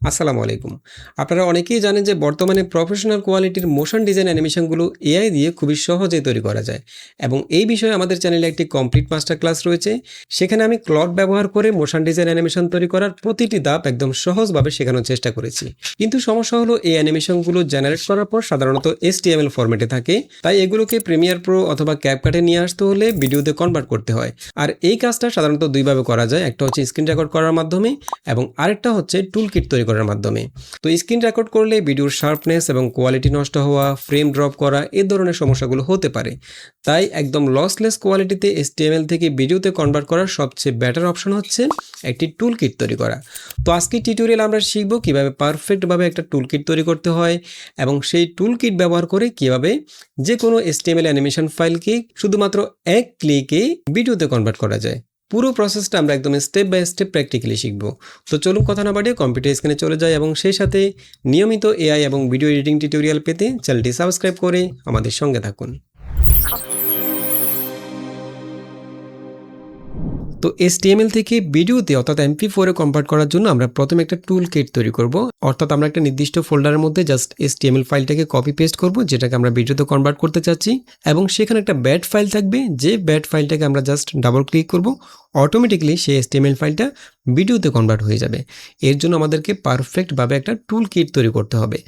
আসসালামু আলাইকুম। আপনারা অনেকেই জানেন যে বর্তমানে প্রফেশনাল কোয়ালিটির মোশন ডিজাইন অ্যানিমেশনগুলো এআই দিয়ে খুবই সহজেই তৈরি করা যায় এবং এই বিষয়ে আমাদের চ্যানেলে একটি কমপ্লিট মাস্টার ক্লাস রয়েছে। সেখানে আমি ক্লড ব্যবহার করে মোশন ডিজাইন অ্যানিমেশন তৈরি করার প্রতিটি ধাপ একদম সহজভাবে শেখানোর চেষ্টা করেছি। কিন্তু সমস্যা হলো এই অ্যানিমেশনগুলো জেনারেট করার পর সাধারণত HTML ফরম্যাটে থাকে, তাই এগুলোকে প্রিমিয়ার প্রো অথবা ক্যাপকাটে নিয়ে আসতে হলে ভিডিওতে কনভার্ট করতে হয়। আর এই কাজটা সাধারণত দুইভাবে করা যায়, একটা হচ্ছে স্ক্রিন রেকর্ড করার মাধ্যমে এবং আরেকটা হচ্ছে টুল কিট তৈরি করার মাধ্যমে। তো স্ক্রিন রেকর্ড করলে ভিডিওর শার্পনেস এবং কোয়ালিটি নষ্ট হওয়া, ফ্রেম ড্রপ করা এই ধরনের সমস্যাগুলো হতে পারে। তাই একদম লসলেস কোয়ালিটিতে HTML থেকে ভিডিওতে কনভার্ট করার সবচেয়ে বেটার অপশন হচ্ছে একটি টুল কিট তৈরি করা। তো আজকের টিউটোরিয়াল আমরা শিখব কিভাবে পারফেক্টভাবে একটা টুল কিট তৈরি করতে হয় এবং সেই টুল কিট ব্যবহার করে কিভাবে যে কোনো HTML অ্যানিমেশন ফাইলকে শুধুমাত্র এক ক্লিকে ভিডিওতে কনভার্ট করা যায়। পুরো প্রসেসটা আমরা একদম স্টেপ বাই স্টেপ প্র্যাকটিক্যালি শিখব। তো চলুন কথা না বাড়িয়ে কম্পিউটার স্ক্রিনে চলে যাই এবং সেই সাথে নিয়মিত এআই এবং ভিডিও এডিটিং টিউটোরিয়াল পেতে চ্যানেলটি সাবস্ক্রাইব করে আমাদের সঙ্গে থাকুন। তো HTML থেকে ভিডিওতে অর্থাৎ MP4 এ কনভার্ট করার জন্য আমরা প্রথমে একটা টুল কিট তৈরি করব। অর্থাৎ আমরা একটা নির্দিষ্ট ফোল্ডারের মধ্যে জাস্ট HTML ফাইলটাকে কপি পেস্ট করব, যেটাকে আমরা ভিডিওতে কনভার্ট করতে চাচ্ছি, এবং সেখানে একটা ব্যাট ফাইল থাকবে। যে ব্যাট ফাইলটাকে আমরা জাস্ট ডাবল ক্লিক করব, অটোমেটিক্যালি সেই HTML ফাইলটা ভিডিওতে কনভার্ট হয়ে যাবে। এর জন্য আমাদেরকে পারফেক্টভাবে একটা টুল কিট তৈরি করতে হবে।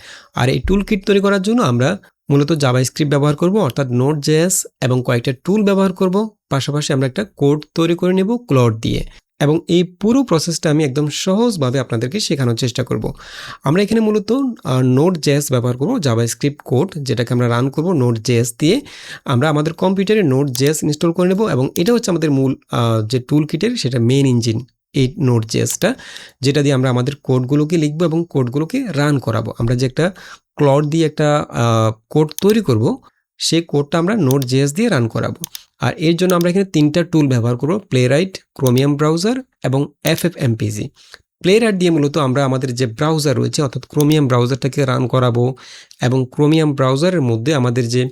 আর এই টুল কিট তৈরি করার জন্য আমরা মূলত জাভাস্ক্রিপ্ট ব্যবহার করব, অর্থাৎ Node.js এবং কয়েকটা টুল ব্যবহার করব। পাশাপাশি আমরা একটা কোড তৈরি করে নেব ক্লড দিয়ে, এবং এই পুরো প্রসেসটা আমি একদম সহজভাবে আপনাদেরকে শেখানোর চেষ্টা করব। আমরা এখানে মূলত Node.js ব্যবহার করব, জাভাস্ক্রিপ্ট কোড যেটাকে আমরা রান করব Node.js দিয়ে। আমরা আমাদের কম্পিউটারে Node.js ইনস্টল করে নেব এবং এটা হচ্ছে আমাদের মূল যে টুল কিটের সেটা মেইন ইঞ্জিন, এই Node.jsটা, যেটা দিয়ে আমরা আমাদের কোডগুলোকে লিখবো এবং কোডগুলোকে রান করাবো। আমরা যে একটা ক্লড দিয়ে একটা কোড তৈরি করব, সেই কোডটা আমরা Node.js দিয়ে রান করাবো। আর এর জন্য আমরা এখানে তিনটা টুল ব্যবহার করব, প্লেরাইট, ক্রোমিয়াম ব্রাউজার এবং FFmpeg। প্লেরাইট দিয়ে মূলত আমরা আমাদের যে ব্রাউজার রয়েছে অর্থাৎ ক্রোমিয়াম ব্রাউজারটাকে রান করাবো, এবং ক্রোমিয়াম ব্রাউজারের মধ্যে আমাদের যে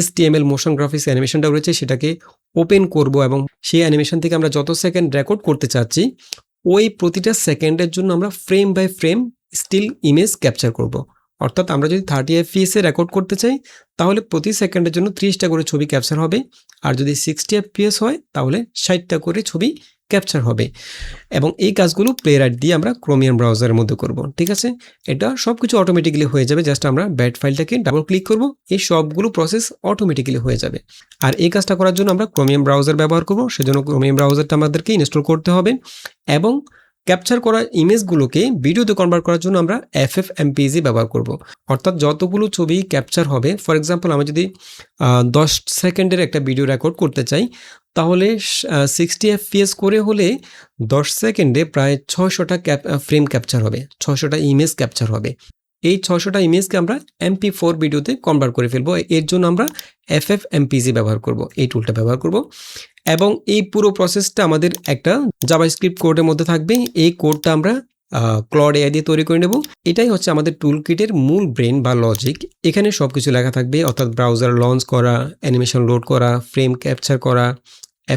HTML মোশন গ্রাফিক্স অ্যানিমেশনটা রয়েছে সেটাকে ওপেন করব, এবং সেই অ্যানিমেশন থেকে আমরা যত সেকেন্ড রেকর্ড করতে চাচ্ছি ওই প্রতিটা সেকেন্ডের জন্য আমরা frame by frame still image capture করব। অর্থাৎ আমরা যদি 30 FPS রেকর্ড করতে চাই তাহলে প্রতি সেকেন্ডের জন্য 30টা করে ছবি ক্যাপচার হবে, আর যদি 60 FPS হয় তাহলে 60টা করে ছবি ক্যাপচার হবে। এবং এই কাজগুলো প্লেরাইট দিয়ে আমরা ক্রোমিয়াম ব্রাউজারের মধ্যে করব। ঠিক আছে, এটা সব কিছু অটোমেটিক্যালি হয়ে যাবে। জাস্ট আমরা ব্যাট ফাইলটাকে ডাবল ক্লিক করব, এই সবগুলো প্রসেস অটোমেটিক্যালি হয়ে যাবে। আর এই কাজটা করার জন্য আমরা ক্রোমিয়াম ব্রাউজার ব্যবহার করব, সেজন্য ক্রোমিয়াম ব্রাউজারটা আমাদেরকে ইনস্টল করতে হবে। এবং ক্যাপচার করা ইমেজগুলোকে ভিডিওতে কনভার্ট করার জন্য আমরা FFmpeg ব্যবহার করব। অর্থাৎ যতগুলো ছবি ক্যাপচার হবে, ফর এক্সাম্পল আমি যদি 10 সেকেন্ডের একটা ভিডিও রেকর্ড করতে চাই তাহলে 60 FPS করে হলে 10 সেকেন্ডে প্রায় 600টা ফ্রেম ক্যাপচার হবে, 600টা ইমেজ ক্যাপচার হবে। এই 600টা ইমেজকে আমরা MP4 ভিডিওতে কনভার্ট করে ফেলবো। এর জন্য আমরা FFmpeg ব্যবহার করব, এই টুলটা ব্যবহার করব। এবং এই পুরো প্রসেসটা আমাদের একটা জাভাস্ক্রিপ্ট কোডের মধ্যে থাকবে। এই কোডটা আমরা ক্লড এআই দিয়ে তৈরি করে নেব। এটাই হচ্ছে আমাদের টুল কিটের মূল ব্রেন বা লজিক। এখানে সব কিছু লেখা থাকবে, অর্থাৎ ব্রাউজার লঞ্চ করা, অ্যানিমেশন লোড করা, ফ্রেম ক্যাপচার করা,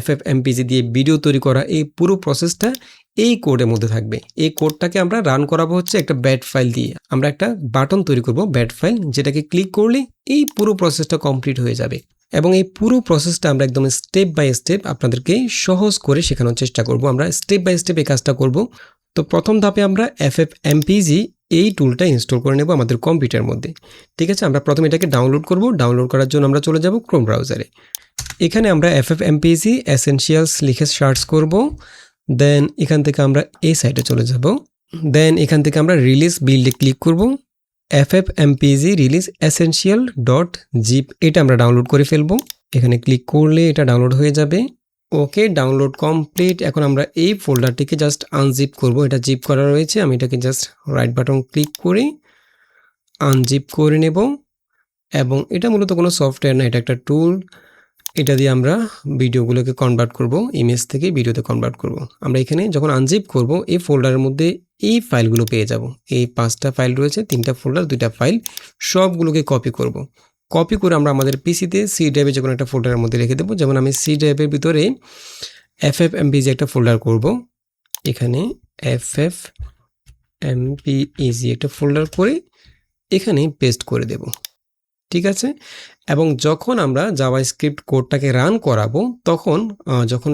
FFmpeg দিয়ে ভিডিও তৈরি করা, এই পুরো প্রসেসটা এই কোডের মধ্যে থাকবে। এই কোডটাকে আমরা রান করাবো হচ্ছে একটা ব্যাট ফাইল দিয়ে। আমরা একটা বাটন তৈরি করব ব্যাট ফাইল, যেটাকে ক্লিক করলে এই পুরো প্রসেসটা কমপ্লিট হয়ে যাবে। এবং এই পুরো প্রসেসটা আমরা একদম স্টেপ বাই স্টেপ আপনাদেরকে সহজ করে শেখানোর চেষ্টা করব। আমরা স্টেপ বাই স্টেপ এই কাজটা করব। তো প্রথম ধাপে আমরা FFmpeg এই টুলটা ইনস্টল করে নেব আমাদের কম্পিউটারের মধ্যে। ঠিক আছে, আমরা প্রথমে এটাকে ডাউনলোড করব। ডাউনলোড করার জন্য আমরা চলে যাব ক্রোম ব্রাউজারে। এখানে আমরা FFmpeg এসেনশিয়ালস লিখে সার্চ করব। দেন এখান থেকে আমরা এই সাইটে চলে যাব। দেন এখান থেকে আমরা রিলিজ বিল্ডে ক্লিক করব। FFmpeg রিলিজ essential.zip এটা আমরা ডাউনলোড করে ফেলবো। এখানে ক্লিক করলে এটা ডাউনলোড হয়ে যাবে। ওকে, ডাউনলোড কমপ্লিট। এখন আমরা এই ফোল্ডারটিকে জাস্ট আনজিপ করব। এটা জিপ করা রয়েছে, আমি এটাকে জাস্ট রাইট বাটন ক্লিক করে আনজিপ করে নেব। এবং এটা মূলত কোনো সফটওয়্যার না, এটা একটা টুল। এটা দিয়ে আমরা ভিডিওগুলোকে কনভার্ট করব, ইমেজ থেকে ভিডিওতে কনভার্ট করব। আমরা এখানে যখন আনজিপ করব এই ফোল্ডারের মধ্যে এই ফাইলগুলো পেয়ে যাব। এই 5টা ফাইল রয়েছে, 3টা ফোল্ডার, 2টা ফাইল, সবগুলোকে কপি করব। কপি করে আমরা আমাদের পিসিতে সি ড্রাইভে যে কোনো একটা ফোল্ডারের মধ্যে রেখে দেবো। যেমন আমি সি ড্রাইভের ভিতরে FFmpeg একটা ফোল্ডার করব। এখানে এমপিইজি একটা ফোল্ডার করে এখানে পেস্ট করে দেব, ঠিক আছে। এবং যখন আমরা জাভাস্ক্রিপ্ট কোডটাকে রান করাবো তখন যখন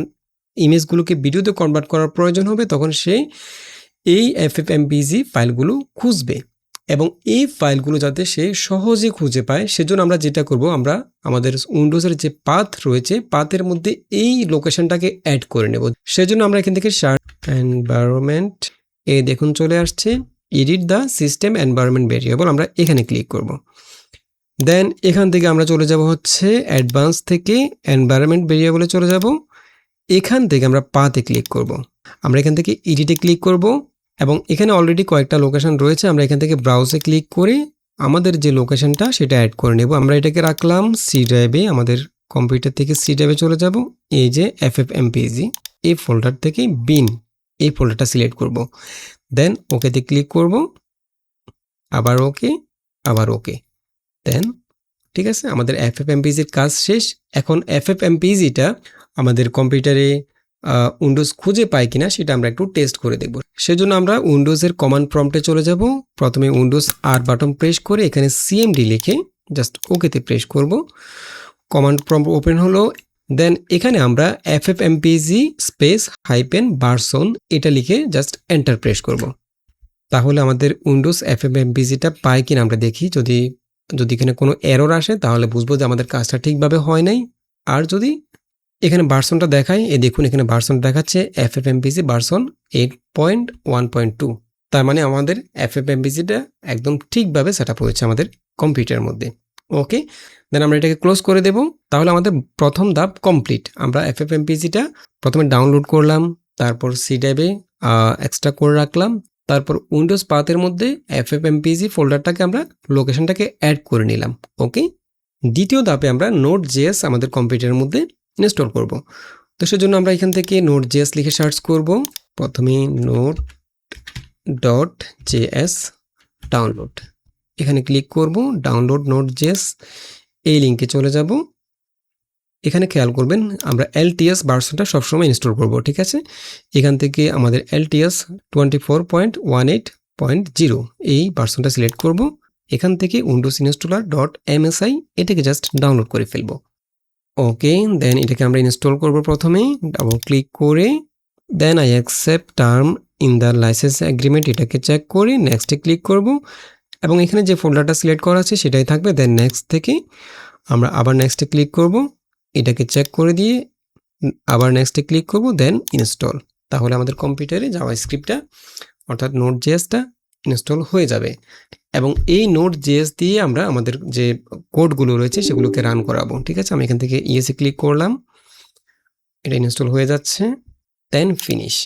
ইমেজগুলোকে ভিডিওতে কনভার্ট করার প্রয়োজন হবে তখন সে এই ffmpeg ফাইলগুলো খুঁজবে এবং এই ফাইলগুলো যাতে সে সহজে খুঁজে পায় সেজন্য আমরা যেটা করব, আমরা আমাদের উইন্ডোজের যে পাথ রয়েছে পাথের মধ্যে এই লোকেশনটাকে অ্যাড করে নেব। সেজন্য আমরা এখান থেকে সার্চ এনভায়রনমেন্ট দেখুন চলে আসছে, edit the system environment variable, আমরা এখানে ক্লিক করব। দেন এখান থেকে আমরা চলে যাব হচ্ছে অ্যাডভান্স থেকে এনভায়রনমেন্ট ভেরিয়েবলে চলে যাব। এখান থেকে আমরা পাথে ক্লিক করব। আমরা এখান থেকে এডিটে ক্লিক করব এবং এখানে অলরেডি কয়েকটা লোকেশন রয়েছে, আমরা এখান থেকে ব্রাউজে ক্লিক করে আমাদের যে লোকেশনটা সেটা অ্যাড করে নেব। আমরা এটাকে রাখলাম সি ড্রাইভে, আমাদের কম্পিউটার থেকে সি ড্রাইভে চলে যাব। এই যে ffmpeg এই ফোল্ডার থেকে বিন এই ফোল্ডারটা সিলেক্ট করব। দেন ওকেতে ক্লিক করব, আবার ওকে, আবার ওকে। দেন ঠিক আছে, আমাদের ffmpegর কাজ শেষ। এখন ffmpegটা আমাদের কম্পিউটারে উইন্ডোজ খুঁজে পায় কিনা সেটা আমরা একটু টেস্ট করে দেখব। সেজন্য আমরা উইন্ডোজের কমান্ড প্রম্পটে চলে যাব। প্রথমে উইন্ডোজ আর বাটন প্রেস করে এখানে cmd লিখে জাস্ট ওকেতে প্রেস করব। কমান্ড প্রম্পট ওপেন হলো। দেন এখানে আমরা ffmpeg স্পেস -ভার্সন এটা লিখে জাস্ট এন্টার প্রেস করব। তাহলে আমাদের উইন্ডোজ ffmpegটা পায় কিনা আমরা দেখি। যদি এখানে কোনো এরর আসে তাহলে বুঝবো যে আমাদের কাজটা ঠিকভাবে হয় নাই। আর যদি এখানে ভার্সনটা দেখায়, দেখুন এখানে ভার্সন দেখাচ্ছে ffmpeg ভার্সন 8.1.2, তার মানে আমাদের ffmpegটা একদম ঠিকভাবে সেট আপ হয়েছে আমাদের কম্পিউটারের মধ্যে। ওকে, দেন আমরা এটাকে ক্লোজ করে দেব। তাহলে আমাদের প্রথম ধাপ কমপ্লিট। আমরা ffmpegটা প্রথমে ডাউনলোড করলাম, তারপর সি ড্রাইভে এক্সট্রা করে রাখলাম, তারপর উইন্ডোজ পাথের মধ্যে ffmpeg ফোল্ডারটাকে আমরা লোকেশনটাকে অ্যাড করে নিলাম। ওকে, দ্বিতীয় ধাপে আমরা নোড.js আমাদের কম্পিউটারের মধ্যে ইনস্টল করব। তো সেজন্য আমরা এখান থেকে নোড.js লিখে সার্চ করব। প্রথমে node.js ডাউনলোড, এখানে ক্লিক করব, ডাউনলোড নোড.js এই লিঙ্কে চলে যাব। এখানে খেয়াল করবেন আমরা LTS ভার্সনটা সবসময় ইনস্টল করব, ঠিক আছে। এখান থেকে আমাদের LTS 24.18.0 এই ভার্সনটা সিলেক্ট করব। এখান থেকে উইন্ডোজ ইনস্টলার .msi এটাকে জাস্ট ডাউনলোড করে ফেলব। ওকে, দেন এটাকে আমরা ইনস্টল করব। প্রথমে ডাবল ক্লিক করে then I accept term in the licence agreement এটাকে চেক করে নেক্সটে ক্লিক করব এবং এখানে যে ফোল্ডারটা সিলেক্ট করা আছে সেটাই থাকবে। দেন নেক্সট থেকে আমরা আবার নেক্সটে ক্লিক করব, এটাকে চেক করে দিয়ে আবার নেক্সটে ক্লিক করব, দেন ইনস্টল। তাহলে আমাদের কম্পিউটারে জাভাস্ক্রিপ্টটা অর্থাৎ নোড.jsটা ইনস্টল হয়ে যাবে এবং এই নোড.js দিয়ে আমরা আমাদের যে কোডগুলো রয়েছে সেগুলোকে রান করাবো, ঠিক আছে। আমি এখান থেকে ইয়েসে ক্লিক করলাম, এটা ইনস্টল হয়ে যাচ্ছে, দেন ফিনিশ।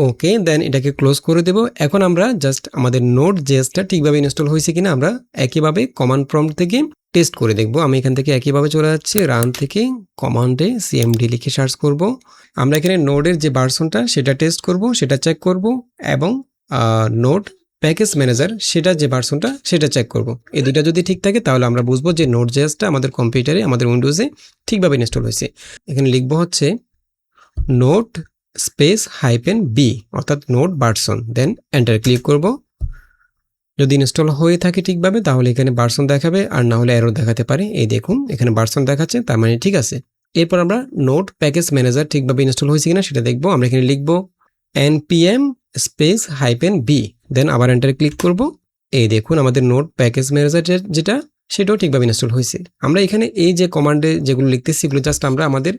ওকে, দেন এটাকে ক্লোজ করে দেব। এখন আমরা জাস্ট আমাদের নোড.jsটা ঠিকভাবে ইনস্টল হয়েছে কিনা আমরা একইভাবে কমান্ড প্রম্পট থেকে টেস্ট করে দেখব। আমি এখান থেকে একইভাবে চলে যাচ্ছি, রান থেকে কমান্ডে cmd লিখে সার্চ করব। আমরা এখানে নোডের যে ভার্সনটা সেটা টেস্ট করব, সেটা চেক করব এবং নোড প্যাকেজ ম্যানেজার সেটা যে ভার্সনটা সেটা চেক করব। এই দুইটা যদি ঠিক থাকে তাহলে আমরা বুঝবো যে নোড.jsটা আমাদের কম্পিউটারে আমাদের উইন্ডোজে ঠিকভাবে ইনস্টল হয়েছে। এখানে লিখবো হচ্ছে নোড স্পেস -b অর্থাৎ node version, then enter click করব। যদি ইনস্টল হয়ে থাকে ঠিকভাবে তাহলে এখানে ভার্সন দেখাবে, আর না হলে এরর দেখাতে পারে। এই দেখুন এখানে ভার্সন দেখাচ্ছে, তার মানে ঠিক আছে। এরপর আমরা নোড প্যাকেজ ম্যানেজার ঠিকভাবে ইনস্টল হয়েছে কিনা সেটা দেখব। আমরা এখানে লিখব npm স্পেস -b, দেন আবার এন্টার ক্লিক করব। এই দেখুন আমাদের নোড প্যাকেজ ম্যানেজার যেটা সেটাও ঠিকভাবে ইনস্টল হয়েছে। আমরা এখানে এই যে কমান্ডে যেগুলো লিখতেছি এগুলো জাস্ট আমরা আমাদের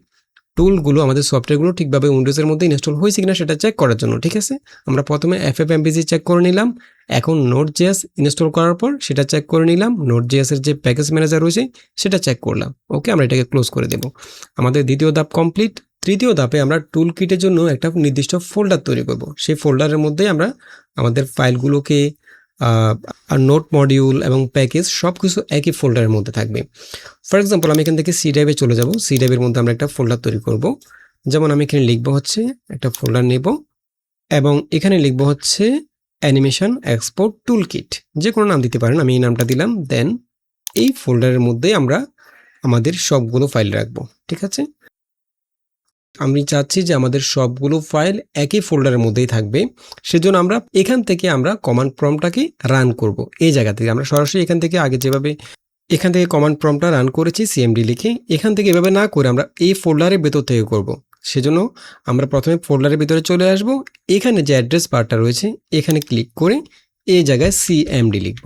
টুলগুলো আমাদের সফটওয়্যারগুলো ঠিকভাবে উইন্ডোজের মধ্যে ইনস্টল হয়েছে কিনা সেটা চেক করার জন্য, ঠিক আছে। আমরা প্রথমে ffmpeg চেক করে নিলাম, এখন নোড.js ইনস্টল করার পর সেটা চেক করে নিলাম, নোড.js এর যে প্যাকেজ ম্যানেজার রয়েছে সেটা চেক করলাম। ওকে, আমরা এটাকে ক্লোজ করে দেব। আমাদের দ্বিতীয় ধাপ কমপ্লিট। তৃতীয় ধাপে আমরা টুল কিটের জন্য একটা নির্দিষ্ট ফোল্ডার তৈরি করব। সেই ফোল্ডারের মধ্যে আমরা আমাদের ফাইলগুলোকে আর নোট মডিউল এবং প্যাকেজ সব কিছু একই ফোল্ডারের মধ্যে থাকবে। ফর এক্সাম্পল আমি এখান থেকে সি ড্রাইভে চলে যাব। সি ড্রাইভের মধ্যে আমরা একটা ফোল্ডার তৈরি করব। যেমন আমি এখানে লিখব হচ্ছে একটা ফোল্ডার নেব এবং এখানে লিখব হচ্ছে অ্যানিমেশন এক্সপোর্ট টুল কিট, যে কোনো নাম দিতে পারেন, আমি এই নামটা দিলাম। দেন এই ফোল্ডারের মধ্যে আমরা আমাদের সবগুলো ফাইল রাখবো, ঠিক আছে। আমি চাচ্ছি যে আমাদের সবগুলো ফাইল একই ফোল্ডারের মধ্যেই থাকবে। সেজন্য আমরা এখান থেকে কমান্ড প্রম্পটটাকে রান করব। এই জায়গা থেকে আমরা সরাসরি এখান থেকে আগে যেভাবে এখান থেকে কমান্ড প্রম্পটটা রান করেছি সিএমডি লিখে, এখান থেকে এভাবে না করে আমরা এই ফোল্ডারের ভেতর থেকে করব। সেজন্য আমরা প্রথমে ফোল্ডারের ভিতরে চলে আসব, এখানে যে অ্যাড্রেস বারটা রয়েছে এখানে ক্লিক করে এই জায়গায় সিএমডি লিখব।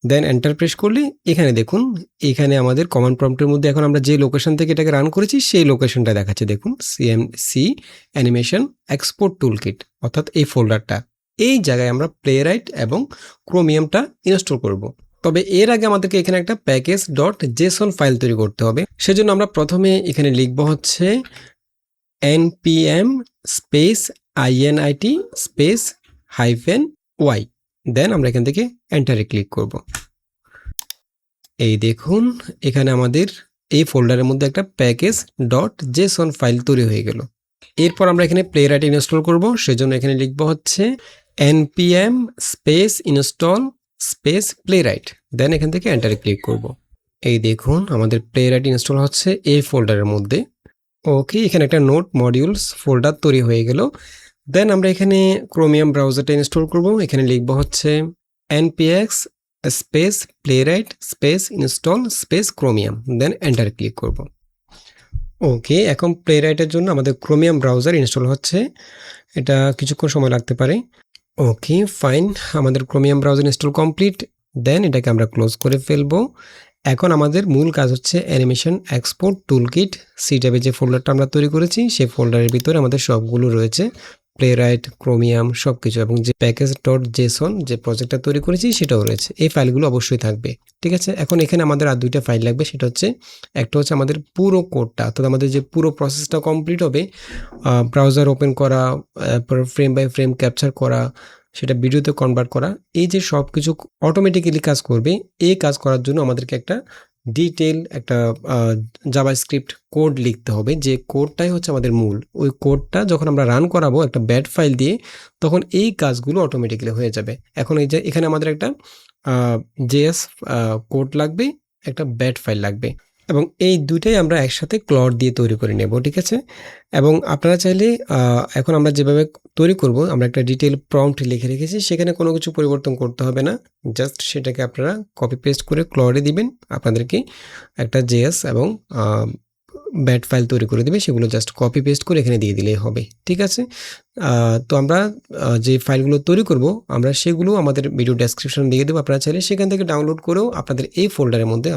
দেন এন্টার প্রেস করলে এখানে দেখুন, এখানে আমাদের কমান্ড প্রম্পটের মধ্যে এখন আমরা যে লোকেশন থেকে এটাকে রান করেছি সেই লোকেশনটা দেখাচ্ছে। দেখুন সিএমসি অ্যানিমেশন এক্সপোর্ট টুলকিট, অর্থাৎ এই ফোল্ডারটা। এই জায়গায় আমরা প্লেরাইট এবং ক্রোমিয়ামটা ইনস্টল করব। তবে এর আগে আমাদেরকে এখানে একটা প্যাকেজ ডট জেসন ফাইল তৈরি করতে হবে। সেজন্য আমরা প্রথমে এখানে লিখব হচ্ছে npm space init space -y। দেন আমরা এখান থেকে এন্টারে ক্লিক করব। এই দেখুন এখানে আমাদের এই ফোল্ডারের মধ্যে একটা প্যাকেজ ডট জেসন ফাইল তৈরি হয়ে গেল। এরপর আমরা এখানে প্লেরাইট ইনস্টল করব। সেজন্য এখানে লিখব হচ্ছে npm space install space Playwright. Then এখান থেকে এন্টারে ক্লিক করব। এই দেখুন আমাদের প্লেরাইট ইনস্টল হচ্ছে এই ফোল্ডারের মধ্যে। ওকে, এখানে একটা নোট মডিউলস ফোল্ডার তৈরি হয়ে গেল। দেন আমরা এখানে ক্রোমিয়াম ব্রাউজারটা ইনস্টল করব। এখানে লিখব হচ্ছে npx space Playwright space install space Chromium. Then enter click করব। ওকে, এখন প্লেরাইটের জন্য আমাদের ক্রোমিয়াম ব্রাউজার ইনস্টল হচ্ছে, এটা কিছুক্ষণ সময় লাগতে পারে। ওকে ফাইন, আমাদের ক্রোমিয়াম ব্রাউজার ইনস্টল কমপ্লিট। দেন এটাকে আমরা ক্লোজ করে ফেলবো। এখন আমাদের মূল কাজ হচ্ছে অ্যানিমেশন এক্সপোর্ট টুলকিট সি ট্যাবে যে ফোল্ডারটা আমরা তৈরি করেছি সেই ফোল্ডারের ভিতরে আমাদের সবগুলো রয়েছে, প্লেরাইট, ক্রোমিয়াম সব কিছু, এবং যে প্যাকেজ ডট জেসন যে প্রজেক্টটা তৈরি করেছি সেটাও রয়েছে। এই ফাইলগুলো অবশ্যই থাকবে, ঠিক আছে। এখন এখানে আমাদের আর দুইটা ফাইল লাগবে, সেটা হচ্ছে একটা হচ্ছে আমাদের পুরো কোডটা, অর্থাৎ আমাদের যে পুরো প্রসেসটা কমপ্লিট হবে, ব্রাউজার ওপেন করা, ফ্রেম বাই ফ্রেম ক্যাপচার করা, সেটা ভিডিওতে কনভার্ট করা, এই যে সব কিছু অটোমেটিক্যালি কাজ করবে, এই কাজ করার জন্য আমাদেরকে একটা ডিটেল একটা জাভাস্ক্রিপ্ট কোড লিখতে হবে, যে কোডটাই হচ্ছে আমাদের মূল। ওই কোডটা যখন আমরা রান করাবো একটা ব্যাড ফাইল দিয়ে, তখন এই কাজগুলো অটোমেটিক্যালি হয়ে যাবে। এখন এই যে এখানে আমাদের একটা জেএস কোড লাগবে, একটা ব্যাড ফাইল লাগবে, এবং এই দুইটাই আমরা একসাথে ক্লড দিয়ে তৈরি করে নেব, ঠিক আছে। এবং আপনারা চাইলে এখন আমরা যেভাবে তৈরি করব, আমরা একটা ডিটেল প্রম্পট লিখে রেখেছি, সেখানে কোনো কিছু পরিবর্তন করতে হবে না, জাস্ট সেটাকে আপনারা কপি পেস্ট করে ক্লডে দিবেন। আপনাদেরকে একটা জেএস এবং ব্যাড ফাইল তৈরি করে দেবে, সেগুলো জাস্ট কপি পেস্ট করে এখানে দিয়ে দিলেই হবে, ঠিক আছে। তো আমরা যে ফাইলগুলো তৈরি করব আমরা সেগুলো আমাদের ভিডিও ডেসক্রিপশন দিয়ে দেবো, আপনারা চাইলে সেখান থেকে ডাউনলোড করেও আপনাদের এই ফোল্ডারের মধ্যে,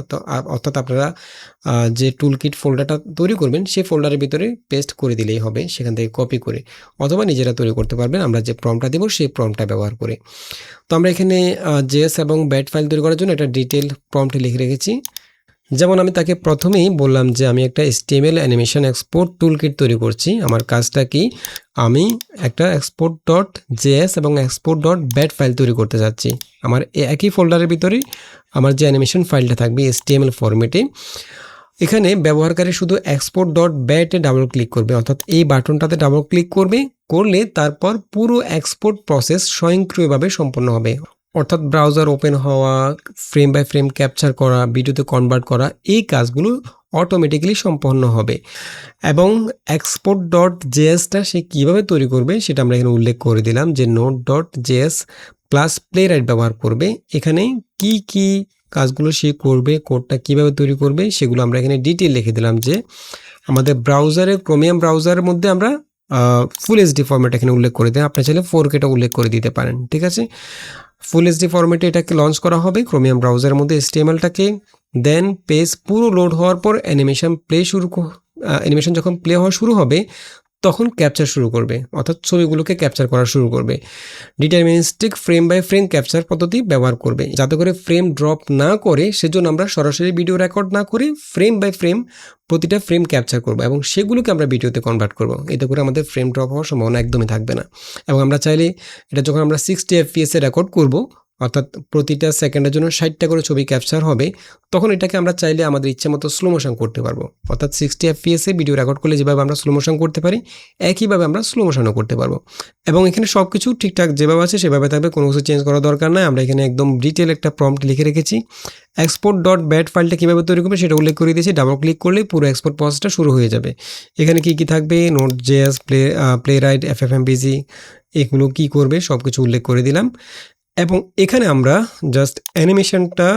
অর্থাৎ আপনারা যে টুলকিট ফোল্ডারটা তৈরি করবেন সেই ফোল্ডারের ভিতরে পেস্ট করে দিলেই হবে, সেখান থেকে কপি করে, অথবা নিজেরা তৈরি করতে পারবেন আমরা যে প্রম্পটটা দেবো সেই প্রম্পটটা ব্যবহার করে। তো আমরা এখানে জেএস এবং ব্যাড ফাইল তৈরি করার জন্য একটা ডিটেল প্রম্পট লিখে রেখেছি। যেমন আমি তাকে প্রথমেই বললাম যে আমি একটা HTML অ্যানিমেশন এক্সপোর্ট টুলকিট তৈরি করছি। আমার কাজটা কি, আমি একটা এক্সপোর্ট ডট জেএস এবং এক্সপোর্ট ডট ব্যাড ফাইল তৈরি করতে যাচ্ছি। আমার একই ফোল্ডারের ভিতরেই আমার যে অ্যানিমেশন ফাইলটা থাকবে HTML ফরম্যাটে, এখানে ব্যবহারকারী শুধু এক্সপোর্ট ডট ব্যাটে ডাবল ক্লিক করবে, অর্থাৎ এই বাটনটাতে ডাবল ক্লিক করলে তারপর পুরো এক্সপোর্ট প্রসেস স্বয়ংক্রিয়ভাবে সম্পন্ন হবে। অর্থাৎ ব্রাউজার ওপেন হওয়া, ফ্রেম বাই ফ্রেম ক্যাপচার করা, ভিডিওতে কনভার্ট করা, এই কাজগুলো অটোমেটিক্যালি সম্পন্ন হবে। এবং এক্সপোর্ট ডট জেএসটা সে কীভাবে তৈরি করবে সেটা আমরা এখানে উল্লেখ করে দিলাম, যে note dot JS plus playwright ব্যবহার করবে। এখানে কি কি কাজগুলো সে করবে, কোডটা কিভাবে তৈরি করবে সেগুলো আমরা এখানে ডিটেল লিখে দিলাম, যে আমাদের ব্রাউজারে ক্রোমিয়াম ব্রাউজারের মধ্যে আমরা ফুল এইচডি ফরম্যাট এখানে উল্লেখ করে দেন, আপনি চাইলে 4Kটা উল্লেখ করে দিতে পারেন, ঠিক আছে। ফুল এইচডি ফরম্যাটে এটাকে লঞ্চ করা হবে ক্রোমিয়াম ব্রাউজারের মধ্যে HTMLটাকে। দেন পেজ পুরো লোড হওয়ার পর অ্যানিমেশন যখন প্লে হওয়া শুরু হবে তখন ক্যাপচার শুরু করবে, অর্থাৎ ছবিগুলোকে ক্যাপচার করা শুরু করবে। Deterministic frame by frame capture পদ্ধতি ব্যবহার করবে, যাতে করে ফ্রেম ড্রপ না করে। সেজন্য আমরা সরাসরি ভিডিও রেকর্ড না করে ফ্রেম বাই ফ্রেম প্রতিটা ফ্রেম ক্যাপচার করব এবং সেগুলোকে আমরা ভিডিওতে কনভার্ট করব। এতে করে আমাদের ফ্রেম ড্রপ হওয়ার সম্ভাবনা একদমই থাকবে না। এবং আমরা চাইলে এটা যখন আমরা 60 FPS রেকর্ড করব, অর্থাৎ প্রতিটা সেকেন্ডের জন্য 60টা করে ছবি ক্যাপচার হবে, তখন এটাকে আমরা চাইলে আমাদের ইচ্ছে মতো স্লো মোশন করতে পারবো। অর্থাৎ 60 এফপিএসে ভিডিও রেকর্ড করলে যেভাবে আমরা স্লো মোশন করতে পারি, একইভাবে আমরা স্লো মোশনও করতে পারবো। এবং এখানে সব কিছু ঠিকঠাক যেভাবে আছে সেভাবে থাকবে, কোনো কিছু চেঞ্জ করার দরকার নাই। আমরা এখানে একদম ডিটেল একটা প্রম্পট লিখে রেখেছি। export.bat ফাইলটা কীভাবে তৈরি করবে সেটা উল্লেখ করে দিয়েছি। ডাবল ক্লিক করলে পুরো এক্সপোর্ট প্রসেসটা শুরু হয়ে যাবে। এখানে কি থাকবে, Node.js, প্লেরাইট, FFmpeg, এগুলো কি করবে সব কিছু উল্লেখ করে দিলাম। এবং এখানে আমরা জাস্ট অ্যানিমেশনটা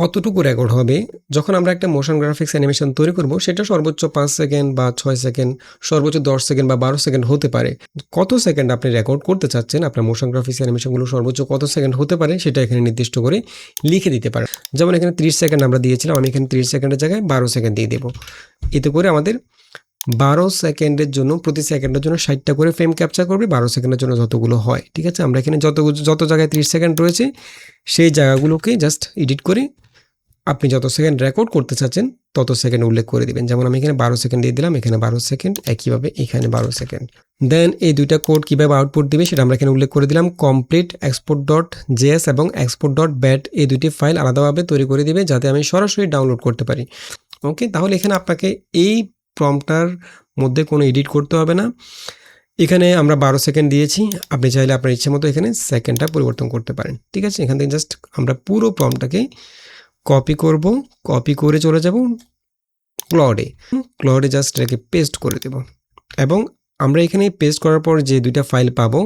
কতটুকু রেকর্ড হবে, যখন আমরা একটা মোশন গ্রাফিক্স অ্যানিমেশন তৈরি করব সেটা সর্বোচ্চ 5 সেকেন্ড বা 6 সেকেন্ড, সর্বোচ্চ 10 সেকেন্ড বা 12 সেকেন্ড হতে পারে। কত সেকেন্ড আপনি রেকর্ড করতে চাচ্ছেন, আপনার মোশন গ্রাফিক্স অ্যানিমেশনগুলো সর্বোচ্চ কত সেকেন্ড হতে পারে সেটা এখানে নির্দিষ্ট করে লিখে দিতে পারেন। যেমন এখানে 30 সেকেন্ড আমরা দিয়েছিলাম, আমি এখানে 30 সেকেন্ডের জায়গায় 12 সেকেন্ড দিয়ে দেবো। এতে করে আমাদের 12 সেকেন্ডের জন্য, প্রতি সেকেন্ডের জন্য 60টা করে ফ্রেম ক্যাপচার করবে, 12 সেকেন্ডের জন্য যতগুলো হয়। ঠিক আছে, আমরা এখানে যত জায়গায় 30 সেকেন্ড রয়েছে সেই জায়গাগুলোকে জাস্ট এডিট করে আপনি যত সেকেন্ড রেকর্ড করতে চাচ্ছেন তত সেকেন্ড উল্লেখ করে দিবেন। যেমন আমি এখানে 12 সেকেন্ড দিয়ে দিলাম, এখানে 12 সেকেন্ড, একইভাবে এখানে 12 সেকেন্ড। দেন এই দুইটা কোড কীভাবে আউটপুট দিবে সেটা আমরা এখানে উল্লেখ করে দিলাম। কমপ্লিট export.js এবং export.bat এই দুটি ফাইল আলাদাভাবে তৈরি করে দিবে যাতে আমি সরাসরি ডাউনলোড করতে পারি। ওকে, তাহলে এখানে আপনাকে এই প্রম্পটার মধ্যে কোনো এডিট করতে হবে না। এখানে আমরা 12 সেকেন্ড দিয়েছি, আপনি চাইলে আপনার ইচ্ছে মতো এখানে সেকেন্ডটা পরিবর্তন করতে পারেন। ঠিক আছে, এখান থেকে জাস্ট আমরা পুরো প্রম্পটটাকে কপি করব, কপি করে চলে যাব ক্লডে জাস্ট এটাকে পেস্ট করে দেব। এবং আমরা এখানে পেস্ট করার পর যে দুইটা ফাইল পাবো,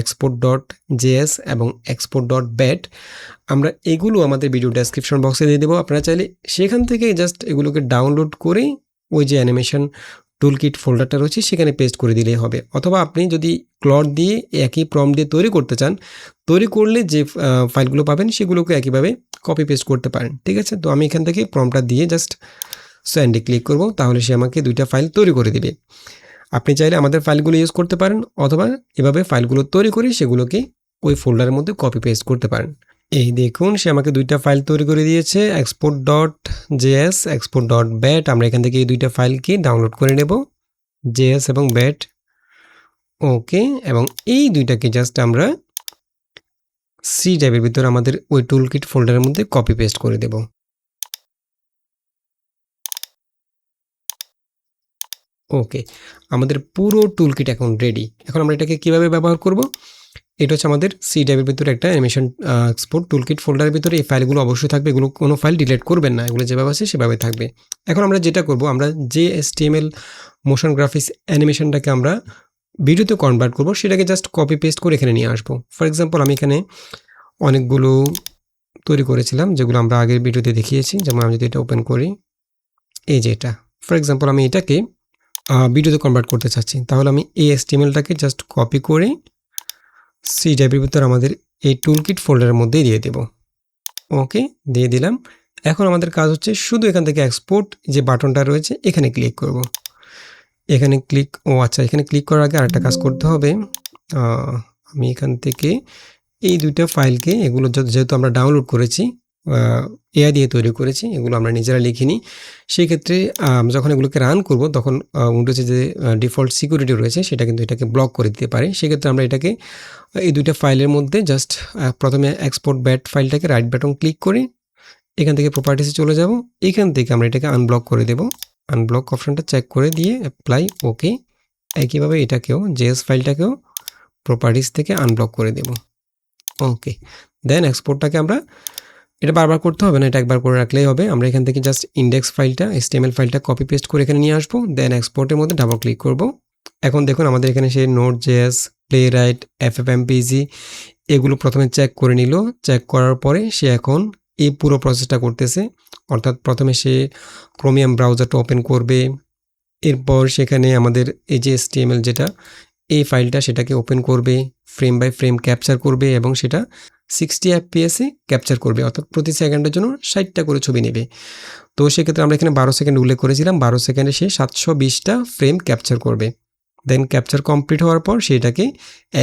export.js এবং export.bat, আমরা এগুলো আমাদের ভিডিও ডেসক্রিপশন বক্সে দিয়ে দেবো। আপনারা চাইলে সেখান থেকে জাস্ট এগুলোকে ডাউনলোড করে ওই যে অ্যানিমেশন টুলকিট ফোল্ডারটা রয়েছে সেখানে পেস্ট করে দিলেই হবে। অথবা আপনি যদি ক্লড দিয়ে একই প্রম্পট দিয়ে তৈরি করতে চান, তৈরি করলে যে ফাইলগুলো পাবেন সেগুলোকে একইভাবে কপি পেস্ট করতে পারেন। ঠিক আছে, তো আমি এখান থেকে প্রম্পটটা দিয়ে জাস্ট সেন্ডে ক্লিক করব, তাহলে সে আমাকে দুইটা ফাইল তৈরি করে দিবে। আপনি চাইলে আমাদের ফাইলগুলো ইউজ করতে পারেন, অথবা এভাবে ফাইলগুলো তৈরি করে সেগুলোকে ওই ফোল্ডারের মধ্যে কপি পেস্ট করতে পারেন। এই দেখুন, সে আমাকে দুইটা ফাইল তৈরি করে দিয়েছে, export.js, export.bat। আমরা এখান থেকে এই দুইটা ফাইলকে ডাউনলোড করে নেব, js এবং bat। ওকে, এবং এই দুইটাকে জাস্ট আমরা সি ড্রাইভের ভিতরে আমাদের ওই টুলকিট ফোল্ডারের মধ্যে কপি পেস্ট করে দেব। ওকে, আমাদের পুরো টুলকিট এখন রেডি। এখন আমরা এটাকে কিভাবে ব্যবহার করব, এটা হচ্ছে আমাদের সি ড্রাইভের ভিতরে একটা অ্যানিমেশন এক্সপোর্ট টুলকিট ফোল্ডারের ভিতরে এই ফাইলগুলো অবশ্যই থাকবে। এগুলো কোনো ফাইল ডিলিট করবেন না, এগুলো যেভাবে আছে সেভাবে থাকবে। এখন আমরা যেটা করব, আমরা যে HTML মোশন গ্রাফিক্স অ্যানিমেশনটাকে আমরা ভিডিওতে কনভার্ট করব সেটাকে জাস্ট কপি পেস্ট করে এখানে নিয়ে আসবো। ফর এক্সাম্পল, আমি এখানে অনেকগুলো তৈরি করেছিলাম যেগুলো আমরা আগের ভিডিওতে দেখিয়েছি। যেমন আমি যদি এটা ওপেন করি, এই যে এটা, ফর এক্সাম্পল আমি এটাকে ভিডিওতে কনভার্ট করতে চাচ্ছি, তাহলে আমি এই HTMLটাকে জাস্ট কপি করে সি ড্রাইভের ভিতরে আমাদের এই টুলকিট ফোল্ডারের মধ্যেই দিয়ে দেব। ওকে, দিয়ে দিলাম। এখন আমাদের কাজ হচ্ছে শুধু এখান থেকে এক্সপোর্ট যে বাটনটা রয়েছে এখানে ক্লিক করব। এখানে এখানে ক্লিক করার আগে আরেকটা কাজ করতে হবে। আমি এখান থেকে এই দুইটা ফাইলকে, এগুলো যেহেতু আমরা ডাউনলোড করেছি, এআই দিয়ে তৈরি করেছি, এগুলো আমরা নিজেরা লিখিনি। সেই ক্ষেত্রে যখন এগুলোকে রান করব তখন উইন্ডোজে যে ডিফল্ট সিকিউরিটি রয়েছে সেটা কিন্তু এটাকে ব্লক করে দিতে পারে। সেক্ষেত্রে আমরা এটাকে এই দুইটা ফাইলের মধ্যে জাস্ট প্রথমে export.bat ফাইলটাকে রাইট বাটন ক্লিক করে এখান থেকে প্রপার্টিসে চলে যাব। এখান থেকে আমরা এটাকে আনব্লক করে দেব। আনব্লক অপশনটা চেক করে দিয়ে অ্যাপ্লাই, ওকে। একইভাবে এটাকেও, জেএস ফাইলটাকেও প্রপার্টিস থেকে আনব্লক করে দেব। ওকে, দেন এক্সপোর্টটাকে আমরা, এটা বারবার করতে হবে না, এটা একবার করে রাখলেই হবে। আমরা এখান থেকে জাস্ট ইন্ডেক্স ফাইলটা, HTML ফাইলটা কপি পেস্ট করে এখানে নিয়ে আসবো। দেন এক্সপোর্টের মধ্যে ডাবল ক্লিক করব। এখন দেখুন আমাদের এখানে সেই Node.js, প্লেরাইট, FFmpeg এগুলো প্রথমে চেক করে নিল। চেক করার পরে সে এখন এই পুরো প্রসেসটা করতেছে। অর্থাৎ প্রথমে সে ক্রোমিয়াম ব্রাউজারটা ওপেন করবে, এরপর সেখানে আমাদের এই যে HTML যেটা, এই ফাইলটা সেটাকে ওপেন করবে, ফ্রেম বাই ফ্রেম ক্যাপচার করবে এবং সেটা 60 FPS ক্যাপচার করবে। অর্থাৎ প্রতি সেকেন্ডের জন্য 60টা করে ছবি নেবে। তো সেক্ষেত্রে আমরা এখানে 12 সেকেন্ড উল্লেখ করেছিলাম, 12 সেকেন্ডে সে 720টা ফ্রেম ক্যাপচার করবে। দেন ক্যাপচার কমপ্লিট হওয়ার পর সেটাকে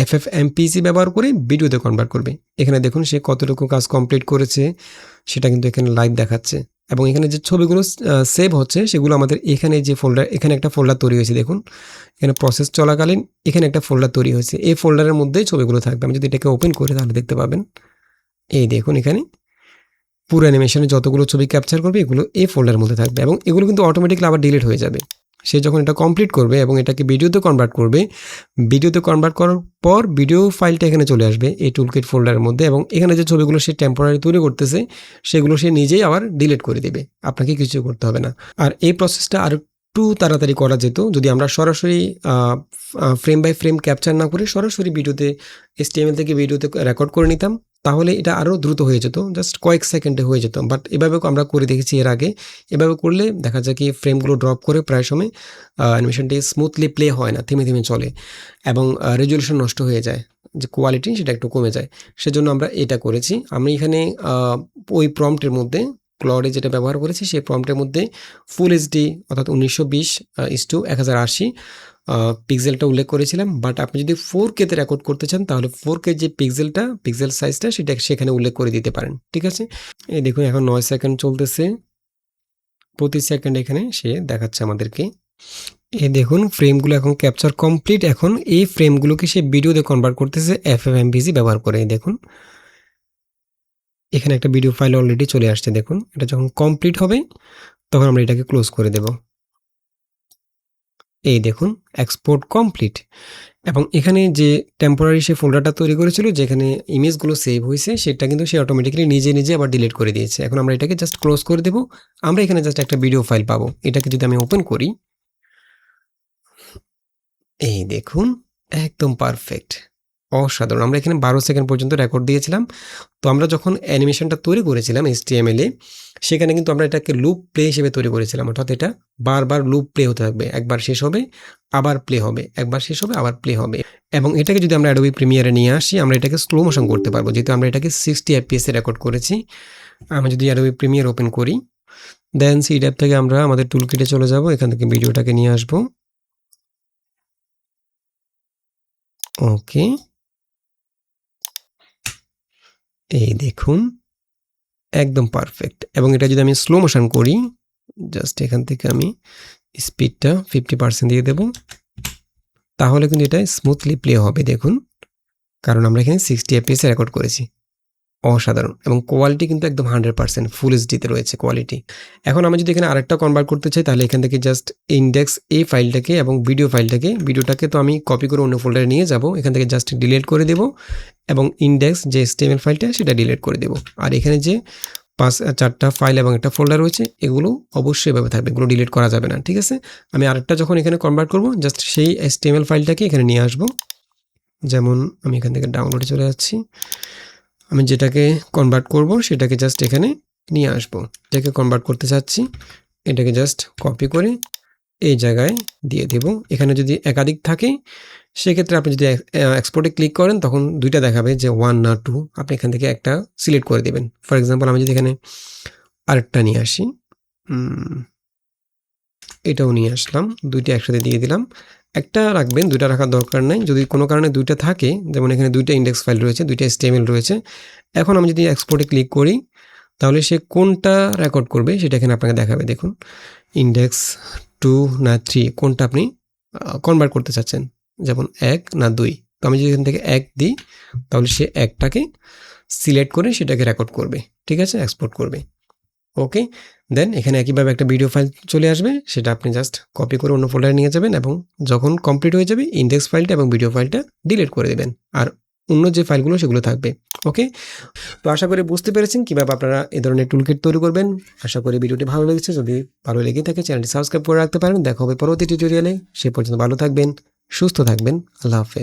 FFmpeg ব্যবহার করে ভিডিওতে কনভার্ট করবে। এখানে দেখুন সে কতটুকু কাজ কমপ্লিট করেছে সেটা কিন্তু এখানে লাইভ দেখাচ্ছে। এবং এখানে যে ছবিগুলো সেভ হচ্ছে সেগুলো আমাদের এখানে যে ফোল্ডার, এখানে একটা ফোল্ডার তৈরি হয়েছে, দেখুন এখানে প্রসেস চলাকালীন এখানে একটা ফোল্ডার তৈরি হয়েছে, এই ফোল্ডারের মধ্যেই ছবিগুলো থাকবে। আমি যদি এটাকে ওপেন করি তাহলে দেখতে পাবেন এই দেখুন এখানে পুরো অ্যানিমেশনে যতগুলো ছবি ক্যাপচার করবে এগুলো এই ফোল্ডারের মধ্যে থাকবে এবং এগুলো কিন্তু অটোমেটিক্যালি আবার ডিলিট হয়ে যাবে। সে যখন এটা কমপ্লিট করবে এবং এটাকে ভিডিওতে কনভার্ট করবে, ভিডিওতে কনভার্ট করার পর ভিডিও ফাইলটা এখানে চলে আসবে এই টুলকিট ফোল্ডারের মধ্যে এবং এখানে যে ছবিগুলো সে টেম্পোরারি তৈরি করতেছে সেগুলো সে নিজেই আবার ডিলিট করে দেবে, আপনাকে কিছু করতে হবে না। আর এই প্রসেসটা আর একটু তাড়াতাড়ি করা যেত যদি আমরা সরাসরি ফ্রেম বাই ফ্রেম ক্যাপচার না করে সরাসরি ভিডিওতে HTML থেকে ভিডিওতে রেকর্ড করে নিতাম, তাহলে এটা আরও দ্রুত হয়ে যেত, জাস্ট কয়েক সেকেন্ডে হয়ে যেত। বাট এভাবেও আমরা করে দেখেছি এর আগে, এভাবে করলে দেখা যায় কি ফ্রেমগুলো ড্রপ করে প্রায় সময় অ্যানিমেশনটি স্মুথলি প্লে হয় না, থেমে থেমে চলে এবং রেজলিউশন নষ্ট হয়ে যায়, যে কোয়ালিটি সেটা একটু কমে যায়। সেজন্য আমরা এটা করেছি। আমি এখানে ওই প্রম্পটের মধ্যে ক্লডে যেটা ব্যবহার করেছি সেই প্রম্পটের মধ্যে ফুল এইচডি অর্থাৎ 1920:1080 পিক্সেলটা উল্লেখ করেছিলাম। বাট আপনি যদি 4K-তে রেকর্ড করতে চান তাহলে 4K যে পিক্সেল সাইজটা সেটা সেখানে উল্লেখ করে দিতে পারেন, ঠিক আছে। এই দেখুন এখন 9 সেকেন্ড চলতেছে, প্রতি সেকেন্ড এখানে সে দেখাচ্ছে আমাদেরকে। এই দেখুন ফ্রেমগুলো এখন ক্যাপচার কমপ্লিট। এখন এই ফ্রেমগুলোকে সে ভিডিওতে কনভার্ট করতেছে FFmpeg ব্যবহার করে। দেখুন এখানে একটা ভিডিও ফাইল অলরেডি চলে আসছে। দেখুন এটা যখন কমপ্লিট হবে তখন আমরা এটাকে ক্লোজ করে দেব। এই দেখুন এক্সপোর্ট কমপ্লিট এবং এখানে যে টেম্পোরারি সে ফোল্ডারটা তৈরি করেছিল যেখানে ইমেজগুলো সেভ হয়েছে সেটা কিন্তু সে অটোমেটিক্যালি নিজে আবার ডিলিট করে দিয়েছে। এখন আমরা এটাকে জাস্ট ক্লোজ করে দেব। আমরা এখানে জাস্ট একটা ভিডিও ফাইল পাবো। এটাকে যদি আমি ওপেন করি, এই দেখুন একদম পারফেক্ট, অসাধারণ। আমরা এখানে 12 সেকেন্ড পর্যন্ত রেকর্ড দিয়েছিলাম। তো আমরা যখন অ্যানিমেশনটা তৈরি করেছিলাম HTML-এ সেখানে কিন্তু আমরা এটাকে লুপ প্লে হিসেবে তৈরি করেছিলাম, অর্থাৎ এটা বারবার লুপ প্লে হতে থাকবে, একবার শেষ হবে আবার প্লে হবে, একবার শেষ হবে আবার প্লে হবে। এবং এটাকে যদি আমরা অ্যাডোবি প্রিমিয়ারে নিয়ে আসি আমরা এটাকে স্লো মোশন করতে পারবো, যেহেতু আমরা এটাকে 60 FPS-এ রেকর্ড করেছি। আমি যদি অ্যাডোবি প্রিমিয়ার ওপেন করি, দেন সি ট্যাব থেকে আমরা আমাদের টুলকিটে চলে যাব, এখান থেকে ভিডিওটাকে নিয়ে আসবো। ওকে, এই দেখুন একদম পারফেক্ট। এবং এটা যদি আমি স্লো মোশন করি, জাস্ট এখান থেকে আমি স্পিডটা 50% দিয়ে দেব, তাহলে কিন্তু এটা স্মুথলি প্লে হবে। দেখুন কারণ আমরা এখানে 60 FPS-এ রেকর্ড করেছি। অসাধারণ। এবং কোয়ালিটি কিন্তু একদম 100% ফুল এইচডিতে রয়েছে কোয়ালিটি। এখন আমি যদি এখানে আরেকটা কনভার্ট করতে চাই তাহলে এখান থেকে জাস্ট ইন্ডেক্স এই ফাইলটাকে এবং ভিডিওটাকে তো আমি কপি করে অন্য ফোল্ডারে নিয়ে যাব, এখান থেকে জাস্ট ডিলিট করে দেব এবং ইন্ডেক্স যে HTML ফাইলটা সেটা ডিলিট করে দেব। আর এখানে যে 4টা ফাইল এবং একটা ফোল্ডার রয়েছে এগুলো অবশ্যই এভাবে থাকবে, এগুলো ডিলিট করা যাবে না, ঠিক আছে। আমি আরেকটা যখন এখানে কনভার্ট করব জাস্ট সেই HTML ফাইলটাকে এখানে নিয়ে আসব। যেমন আমি এখান থেকে ডাউনলোডে চলে যাচ্ছি, আমি যেটাকে কনভার্ট করব সেটাকে জাস্ট এখানে নিয়ে আসবো। এটাকে কনভার্ট করতে চাচ্ছি, এটাকে জাস্ট কপি করে এই জায়গায় দিয়ে দেব। এখানে যদি একাধিক থাকে সেক্ষেত্রে আপনি যদি এক্সপোর্টে ক্লিক করেন তখন দুইটা দেখাবে যে 1 না 2, আপনি এখান থেকে একটা সিলেক্ট করে দেবেন। ফর এক্সাম্পল আমি যদি এখানে আরেকটা নিয়ে আসি, এটাও নিয়ে আসলাম, দুইটা একসাথে দিয়ে দিলাম। একটা রাখবেন, দুইটা রাখার দরকার নাই। যদি কোনো কারণে দুইটা থাকে, যেমন এখানে দুইটা ইন্ডেক্স ফাইল রয়েছে, দুইটা HTML রয়েছে, এখন আমি যদি এক্সপোর্টে ক্লিক করি তাহলে সে কোনটা রেকর্ড করবে সেটা এখানে আপনাকে দেখাবে। দেখুন ইন্ডেক্স 2 না 3 কোনটা আপনি কনভার্ট করতে চাচ্ছেন, যেমন 1 না 2। তো আমি যদি এখান থেকে 1 দিই তাহলে সে একটাকে সিলেক্ট করে সেটাকে রেকর্ড করবে, ঠিক আছে, এক্সপোর্ট করবে। ওকে, দেন এখানে একইভাবে একটা ভিডিও ফাইল চলে আসবে, সেটা আপনি জাস্ট কপি করে অন্য ফোল্ডারে নিয়ে যাবেন এবং যখন কমপ্লিট হয়ে যাবে ইন্ডেক্স ফাইলটা এবং ভিডিও ফাইলটা ডিলিট করে দেবেন, আর অন্য যে ফাইলগুলো সেগুলো থাকবে। ওকে, তো আশা করি বুঝতে পেরেছেন কীভাবে আপনারা এই ধরনের টুলকিট তৈরি করবেন। আশা করি ভিডিওটি ভালো লেগেছে, যদি ভালো লেগে থাকে চ্যানেলটি সাবস্ক্রাইব করে রাখতে পারেন। দেখা হবে পরবর্তী টিউটোরিয়ালে, সে পর্যন্ত ভালো থাকবেন, সুস্থ থাকবেন, আল্লাহ হাফেজ।